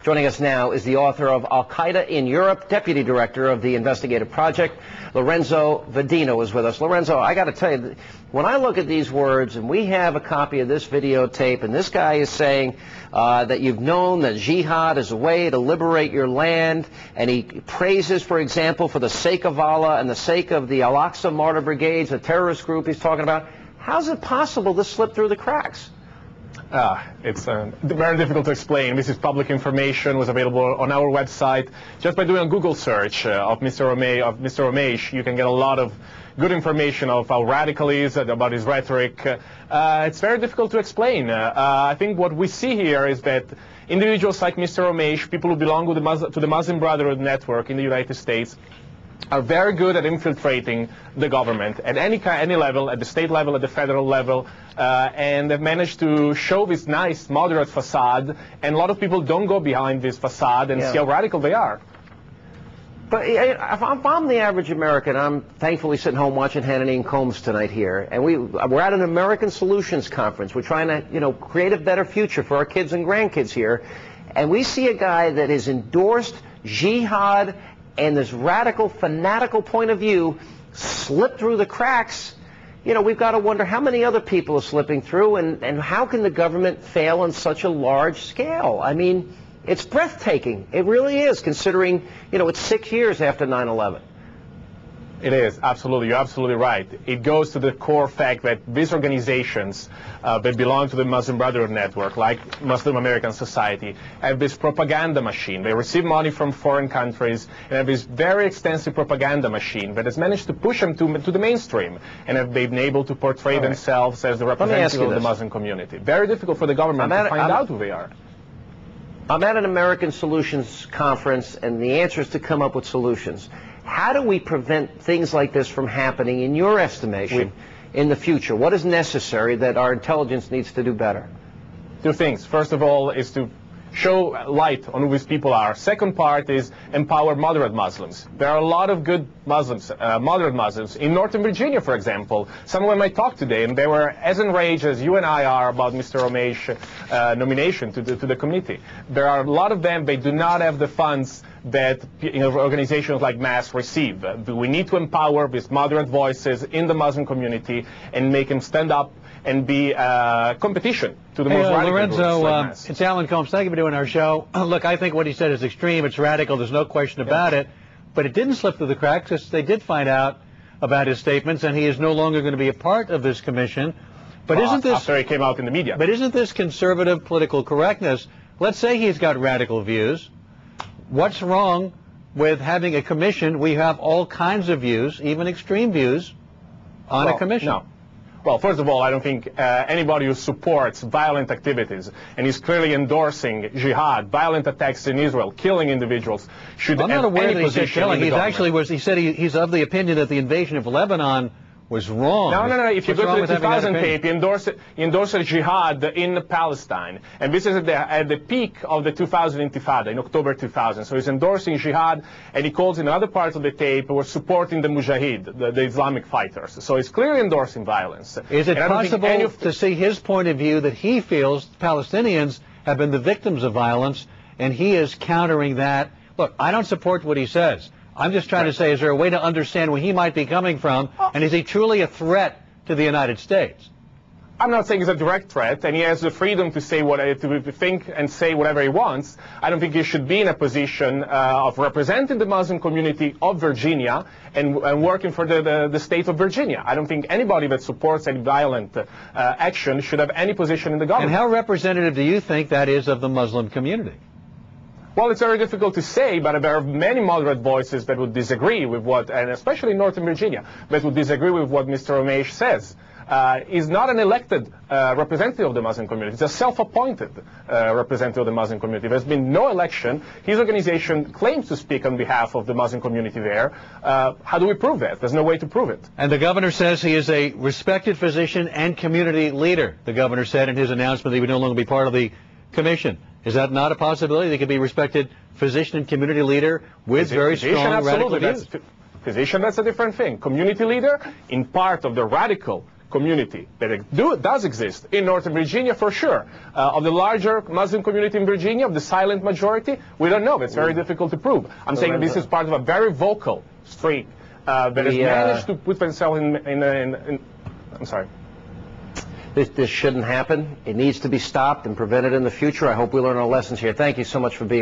Joining us now is the author of Al-Qaeda in Europe, Deputy Director of the Investigative Project. Lorenzo Vidino is with us. Lorenzo, I got to tell you, when I look at these words, and we have a copy of this videotape, and this guy is saying that you've known that jihad is a way to liberate your land, and he praises, for example, for the sake of Allah and the sake of the Al-Aqsa Martyr Brigades, a terrorist group he's talking about. How's it possible this slipped through the cracks? It's very difficult to explain. This is public information, was available on our website. Just by doing a Google search of Mr. Omeish, you can get a lot of good information of how radical he is, about his rhetoric. It's very difficult to explain. I think what we see here is that individuals like Mr. Omeish, people who belong to the Muslim Brotherhood network in the United States, are very good at infiltrating the government at any level, at the state level, at the federal level, and they've managed to show this nice, moderate facade, and a lot of people don't go behind this facade and see how radical they are. But if I'm the average American, I'm thankfully sitting home watching Hannity and Combs tonight here, and we're at an American Solutions Conference. We're trying to, create a better future for our kids and grandkids here, and we see a guy that has endorsed jihad and this radical, fanatical point of view slip through the cracks. We've got to wonder how many other people are slipping through, and how can the government fail on such a large scale? I mean, it's breathtaking. It really is, considering, it's 6 years after 9/11. It is, absolutely. You're absolutely right. It goes to the core fact that these organizations that belong to the Muslim Brotherhood network, like Muslim American Society, have this propaganda machine. They receive money from foreign countries and have this very extensive propaganda machine that has managed to push them to the mainstream, and have been able to portray themselves as the representative of the Muslim community. Very difficult for the government to find out who they are. I'm at an American Solutions Conference, and the answer is to come up with solutions. How do we prevent things like this from happening, in your estimation, in the future? What is necessary that our intelligence needs to do better? Two things. First of all is to show light on who these people are. Second part is empower moderate Muslims. There are a lot of good Muslims, moderate Muslims. In Northern Virginia, for example, some of them I talked today, and they were as enraged as you and I are about Mr. Omeish's nomination to the committee. There are a lot of them, they do not have the funds that organizations like MAS receive. We need to empower these moderate voices in the Muslim community and make them stand up and be competition to the most radical Lorenzo, groups like it's Alan Combs. Thank you for doing our show. Look, I think what he said is extreme. It's radical. There's no question about it. But it didn't slip through the cracks, because they did find out about his statements, and he is no longer going to be a part of this commission. But isn't this after he came out in the media? But isn't this conservative political correctness? Let's say he's got radical views. What's wrong with having a commission? We have all kinds of views, even extreme views, on a commission. No. Well, first of all, I don't think anybody who supports violent activities and is clearly endorsing jihad, violent attacks in Israel, killing individuals, should have any position in the government. He said he's of the opinion that the invasion of Lebanon was wrong. No. If you go to the 2000 tape, he endorsed jihad in Palestine. And this is at the peak of the 2000 Intifada, in October 2000. So he's endorsing jihad, and he calls in other parts of the tape, we're supporting the Mujahid, the Islamic fighters. So he's clearly endorsing violence. Is it possible to see his point of view that he feels Palestinians have been the victims of violence, and he is countering that? Look, I don't support what he says. I'm just trying to say, is there a way to understand where he might be coming from, and is he truly a threat to the United States? I'm not saying he's a direct threat, and he has the freedom to say to think and say whatever he wants. I don't think he should be in a position of representing the Muslim community of Virginia and working for the state of Virginia. I don't think anybody that supports any violent action should have any position in the government. And how representative do you think that is of the Muslim community? Well, it's very difficult to say, but there are many moderate voices that would disagree with and especially in Northern Virginia, that would disagree with what Mr. Omeish says. He's not an elected representative of the Muslim community. He's a self-appointed representative of the Muslim community. There's been no election. His organization claims to speak on behalf of the Muslim community there. How do we prove that? There's no way to prove it. And the governor says he is a respected physician and community leader. The governor said in his announcement that he would no longer be part of the commission. Is that not a possibility? They could be respected physician and community leader with very strong radical views. Physician, that's a different thing. Community leader, in part of the radical community that does exist in Northern Virginia, for sure. Of the larger Muslim community in Virginia, of the silent majority, we don't know. It's very difficult to prove. I'm saying this is part of a very vocal streak that has managed to put themselves in I'm sorry. This shouldn't happen. It needs to be stopped and prevented in the future. I hope we learn our lessons here. Thank you so much for being